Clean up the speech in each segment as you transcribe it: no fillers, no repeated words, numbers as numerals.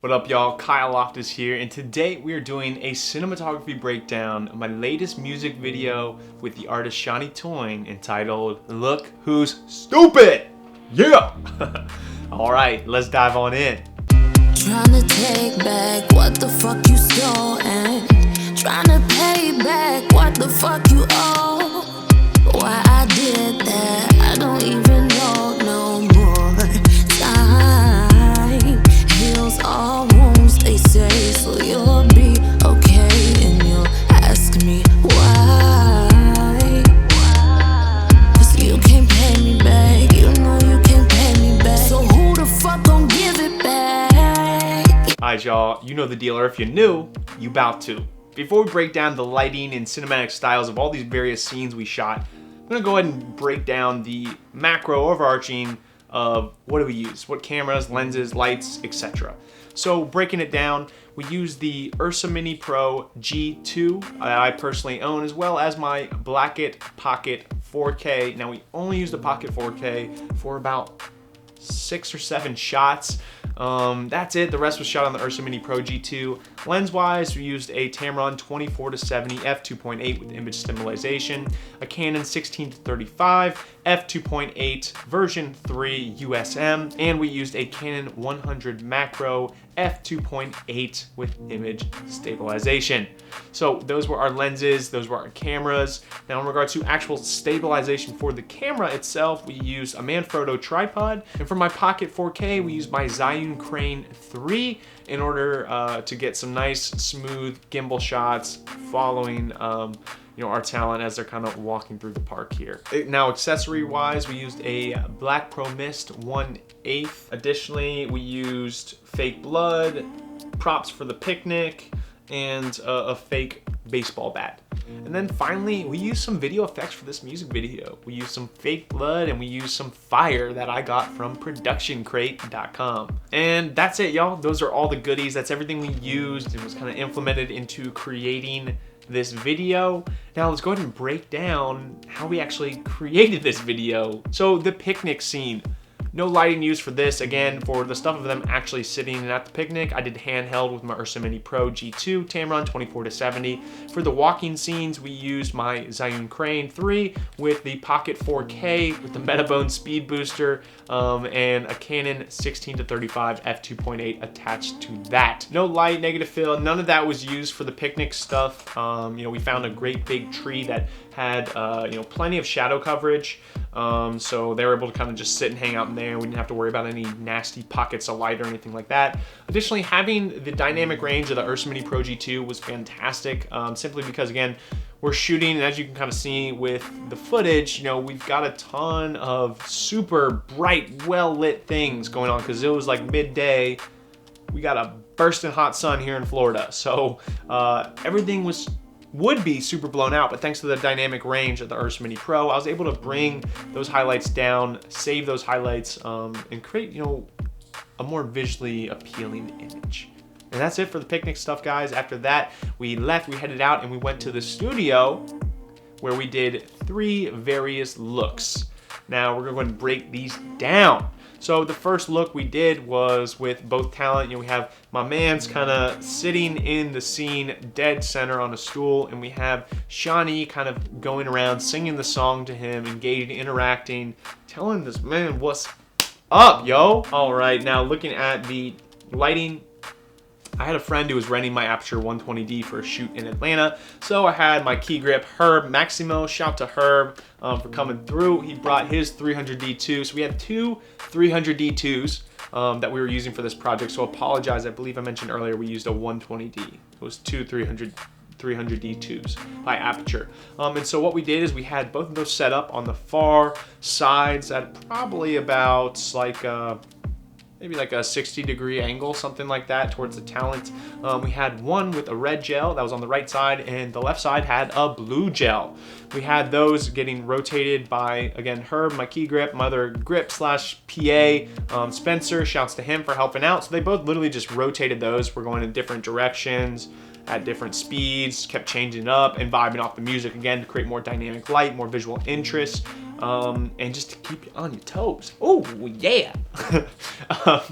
What up, y'all? Kyle Loftus here, and today we are doing a cinematography breakdown of my latest music video with the artist Shani Toyne entitled Look Who's Stupid! Yeah! Alright, let's dive on in. Trying to take back what the fuck you stole, and trying to pay back what the fuck you owe. Why I did that, I don't even know no more. Time heals all wounds, they say, so you'll be okay, and you'll ask me why. Cause you can't pay me back, you know you can't pay me back, so who the fuck gon' give it back? Alright, y'all, you know the deal, or if you're new, you bout to. Before we break down the lighting and cinematic styles of all these various scenes we shot, I'm gonna go ahead and break down the macro overarching of what do we use, what cameras, lenses, lights, etc. So breaking it down, we use the Ursa Mini Pro G2 that I personally own, as well as my Blackett Pocket 4K. Now we only use the Pocket 4K for about 6 or 7 shots. That's it. The rest was shot on the Ursa Mini Pro G2. Lens-wise, we used a Tamron 24-70 f2.8 with image stabilization, a Canon 16-35 f2.8 version 3 USM, and we used a Canon 100 macro f2.8 with image stabilization. So those were our lenses, those were our cameras. Now in regards to actual stabilization for the camera itself, we used a Manfrotto tripod, and for my Pocket 4K, we used my Zhiyun Crane 3 in order to get some nice, smooth gimbal shots following our talent as they're kind of walking through the park here. Now, accessory-wise, we used a Black Pro Mist 1/8. Additionally, we used fake blood, props for the picnic, and a fake baseball bat. And then finally, we used some video effects for this music video. We used some fake blood and we used some fire that I got from productioncrate.com. And that's it, y'all. Those are all the goodies. That's everything we used and was kind of implemented into creating this video. Now let's go ahead and break down how we actually created this video. So the picnic scene. No lighting used for this. Again, for the stuff of them actually sitting at the picnic, I did handheld with my Ursa Mini Pro G2 Tamron 24-70. For the walking scenes, we used my Zhiyun Crane 3 with the Pocket 4K with the Metabone speed booster and a Canon 16-35 f2.8 attached to that. No light, negative fill, none of that was used for the picnic stuff. We found a great big tree that had plenty of shadow coverage, so they were able to kind of just sit and hang out in there. We didn't have to worry about any nasty pockets of light or anything like that. Additionally, having the dynamic range of the Ursa Mini Pro G2 was fantastic, simply because, again, we're shooting, and as you can kind of see with the footage, we've got a ton of super bright, well-lit things going on because it was like midday. We got a bursting hot sun here in Florida, so everything would be super blown out, but thanks to the dynamic range of the Ursa Mini Pro, I was able to bring those highlights down, save those highlights, and create, a more visually appealing image. And that's it for the picnic stuff, guys. After that, we headed out, and we went to the studio where we did 3 various looks. Now, we're going to break these down. So the first look we did was with both talent. We have my man's kind of sitting in the scene dead center on a stool, and we have Shani kind of going around singing the song to him, engaging, interacting, telling this man what's up, yo. All right, now looking at the lighting, I had a friend who was renting my Aperture 120D for a shoot in Atlanta, so I had my key grip, Herb Maximo. Shout to Herb for coming through. He brought his 300D2, so we had 2 300D2s that we were using for this project, so apologize. I believe I mentioned earlier we used a 120D. It was 2 300D2s by Aperture. And so what we did is we had both of those set up on the far sides at probably about maybe like a 60-degree angle, something like that, towards the talent. We had one with a red gel that was on the right side, and the left side had a blue gel. We had those getting rotated by, again, Herb, my key grip, my other grip slash PA, Spencer, shouts to him for helping out. So they both literally just rotated those. We're going in different directions at different speeds, kept changing up and vibing off the music again to create more dynamic light, more visual interest. And just to keep you on your toes. Oh, yeah.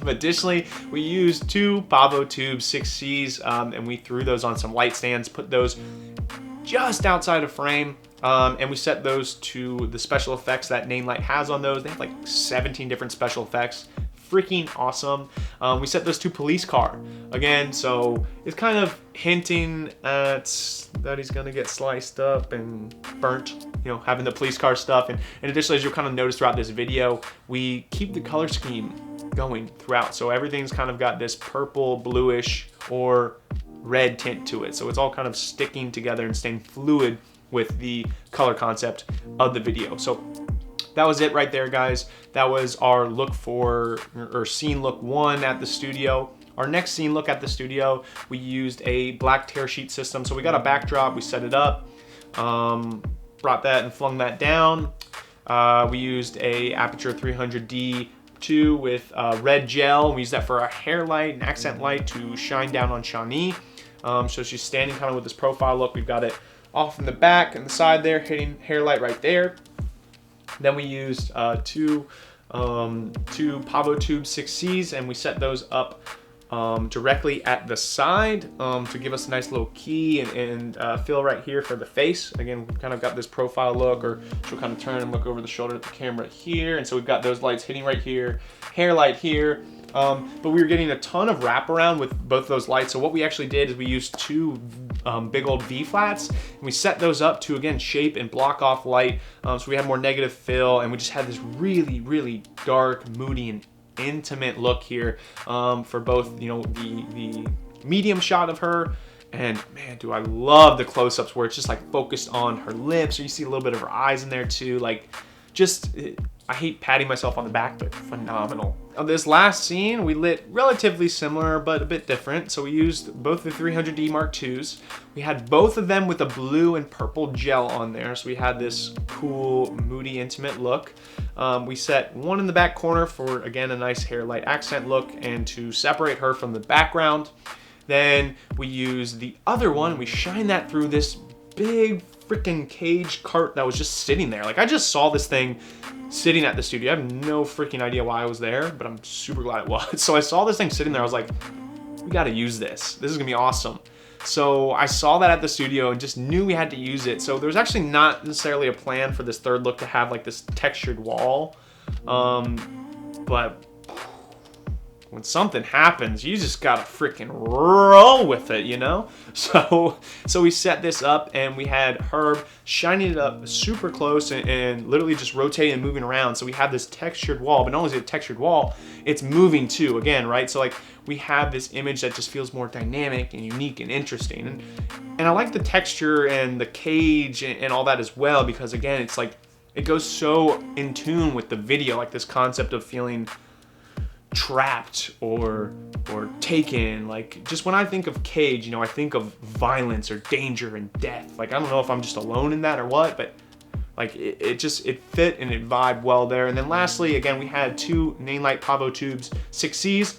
Additionally, we used 2 Pavo Tube 6Cs, and we threw those on some light stands, put those just outside of frame, and we set those to the special effects that Nanelite has on those. They have like 17 different special effects. Freaking awesome. We set those to police car again, so it's kind of hinting at that he's gonna get sliced up and burnt, you know, having the police car stuff. And additionally, as you'll kind of notice throughout this video, we keep the color scheme going throughout, so everything's kind of got this purple, bluish, or red tint to it, so it's all kind of sticking together and staying fluid with the color concept of the video. So that was it right there, guys. That was our look for, or scene look 1 at the studio. Our next scene look at the studio, we used a black tear sheet system. So we got a backdrop, we set it up, brought that and flung that down. We used a Aperture 300D2 with red gel. We used that for our hair light and accent light to shine down on Shawnee. So she's standing kind of with this profile look. We've got it off in the back and the side there, hitting hair light right there. Then we used two Pavo Tube 6Cs, and we set those up directly at the side to give us a nice little key and fill right here for the face. Again, we've kind of got this profile look, or she'll kind of turn and look over the shoulder at the camera here. And so we've got those lights hitting right here, hair light here. But we were getting a ton of wraparound with both those lights. So what we actually did is we used 2 big old V flats, and we set those up to, again, shape and block off light. So we had more negative fill, and we just had this really, really dark, moody, and intimate look here for both, you know, the medium shot of her, and man, do I love the close-ups where it's just like focused on her lips, or you see a little bit of her eyes in there too. Like, just, I hate patting myself on the back, but phenomenal. On this last scene, we lit relatively similar, but a bit different. So we used both the 300D Mark IIs. We had both of them with a blue and purple gel on there. So we had this cool, moody, intimate look. We set one in the back corner for, again, a nice hair light accent look and to separate her from the background. Then we used the other one, and we shined that through this big freaking cage cart that was just sitting there. Like, I just saw this thing sitting at the studio. I have no freaking idea why I was there, but I'm super glad it was. So I saw this thing sitting there. I was like, we got to use this. This is gonna be awesome. So I saw that at the studio and just knew we had to use it. So there's actually not necessarily a plan for this third look to have like this textured wall, but when something happens, you just gotta freaking roll with it, you know? So we set this up, and we had Herb shining it up super close and literally just rotating and moving around. So we have this textured wall, but not only is it a textured wall, it's moving too, again, right? So like, we have this image that just feels more dynamic and unique and interesting. And I like the texture and the cage and all that as well, because again, it's like, it goes so in tune with the video, like this concept of feeling trapped or taken. Like, just when I think of cage, you know, I think of violence or danger and death. Like, I don't know if I'm just alone in that or what, but like, it fit and it vibed well there. And then lastly, again, we had 2 Nanelite Pavo Tubes 6Cs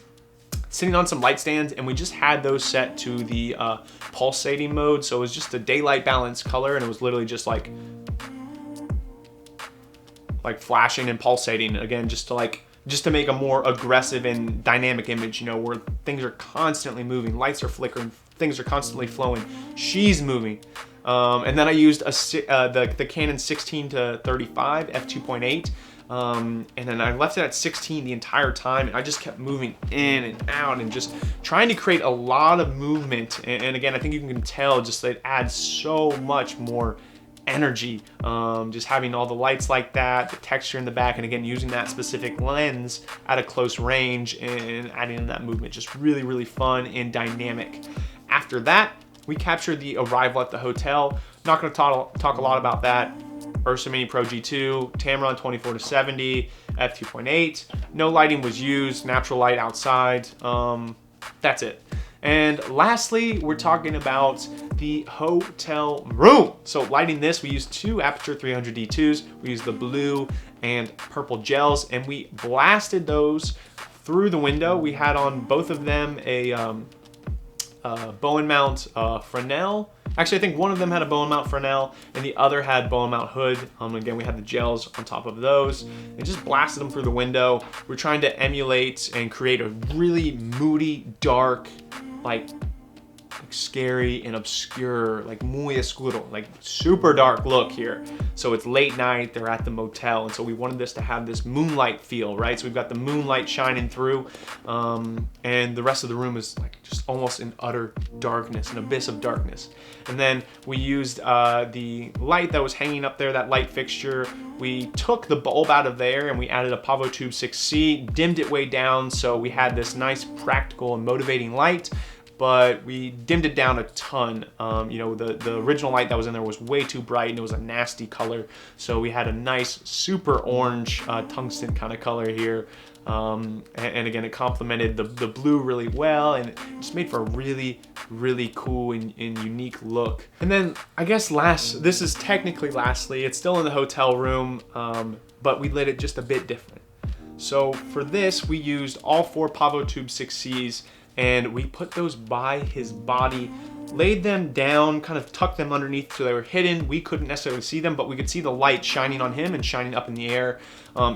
sitting on some light stands, and we just had those set to the pulsating mode. So it was just a daylight balanced color, and it was literally just like flashing and pulsating, again, just to make a more aggressive and dynamic image, you know, where things are constantly moving, lights are flickering, things are constantly flowing, she's moving. And then I used the Canon 16 to 35 f2.8, and then I left it at 16 the entire time, and I just kept moving in and out and just trying to create a lot of movement. And again, I think you can tell just that it adds so much more energy, just having all the lights like that, the texture in the back, and again, using that specific lens at a close range and adding in that movement. Just really, really fun and dynamic. After that, we captured the arrival at the hotel. Not going to talk a lot about that. Ursa Mini Pro G2, Tamron 24-70, f2.8. No lighting was used, natural light outside. That's it. And lastly, we're talking about the hotel room. So lighting this, we used 2 Aperture 300D2s. We used the blue and purple gels, and we blasted those through the window. We had on both of them a Bowen mount Fresnel Actually, I think one of them had a bow mount Fresnel and the other had bow mount hood. Again, we had the gels on top of those and just blasted them through the window. We're trying to emulate and create a really moody, dark, like scary and obscure, like muy oscuro, like super dark look here. So it's late night, they're at the motel, and so we wanted this to have this moonlight feel, right? So we've got the moonlight shining through, and the rest of the room is like just almost in utter darkness, an abyss of darkness. And then we used the light that was hanging up there, that light fixture. We took the bulb out of there and we added a Pavo Tube 6C, dimmed it way down, so we had this nice practical and motivating light, but we dimmed it down a ton. You know, the original light that was in there was way too bright and it was a nasty color. So we had a nice super orange tungsten kind of color here. And again, it complemented the blue really well, and it just made for a really, really cool and unique look. And then I guess this is technically lastly, it's still in the hotel room, but we lit it just a bit different. So for this, we used all 4 Pavo Tube 6Cs, and we put those by his body, laid them down, kind of tucked them underneath so they were hidden. We couldn't necessarily see them, but we could see the light shining on him and shining up in the air.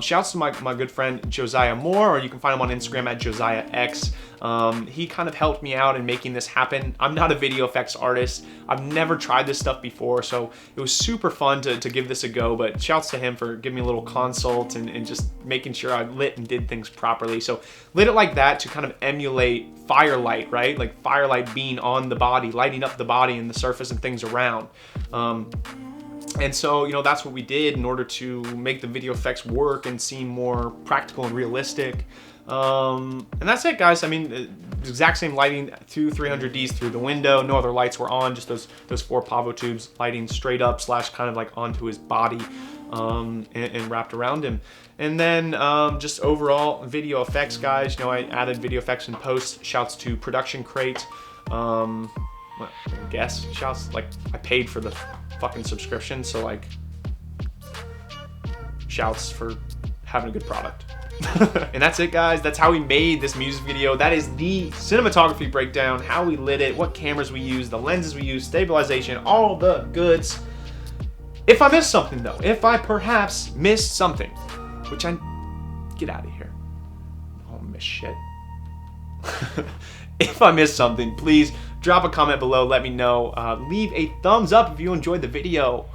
Shouts to my good friend Josiah Moore, or you can find him on Instagram at JosiahX. He kind of helped me out in making this happen. I'm not a video effects artist. I've never tried this stuff before, so it was super fun to give this a go, but shouts to him for giving me a little consult and just making sure I lit and did things properly. So lit it like that to kind of emulate firelight, right? Like firelight being on the body, lighting up the body and the surface and things around. And so, you know, that's what we did in order to make the video effects work and seem more practical and realistic. And that's it, guys. I mean, the exact same lighting, 2 300Ds through the window. No other lights were on, just those 4 Pavo tubes lighting straight up / kind of like onto his body, and wrapped around him. And then just overall video effects, guys. You know, I added video effects in post. Shouts to Production Crate. I guess shouts, like, I paid for the fucking subscription, so like, shouts for having a good product. And that's it, guys. That's how we made this music video. That is the cinematography breakdown, how we lit it, what cameras we used, the lenses we used, stabilization, all the goods. If I missed something though, if I perhaps missed something, which get out of here. I don't miss shit. If I missed something, please drop a comment below, let me know. Leave a thumbs up if you enjoyed the video.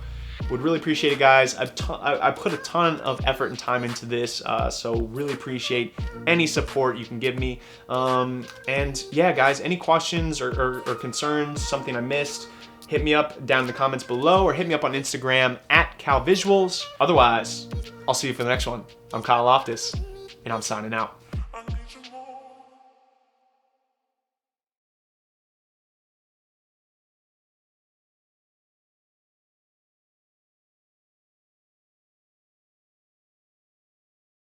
Would really appreciate it, guys. I put a ton of effort and time into this, so really appreciate any support you can give me. And yeah, guys, any questions or concerns, something I missed, hit me up down in the comments below, or hit me up on Instagram at CalVisuals. Otherwise, I'll see you for the next one. I'm Kyle Loftus, and I'm signing out.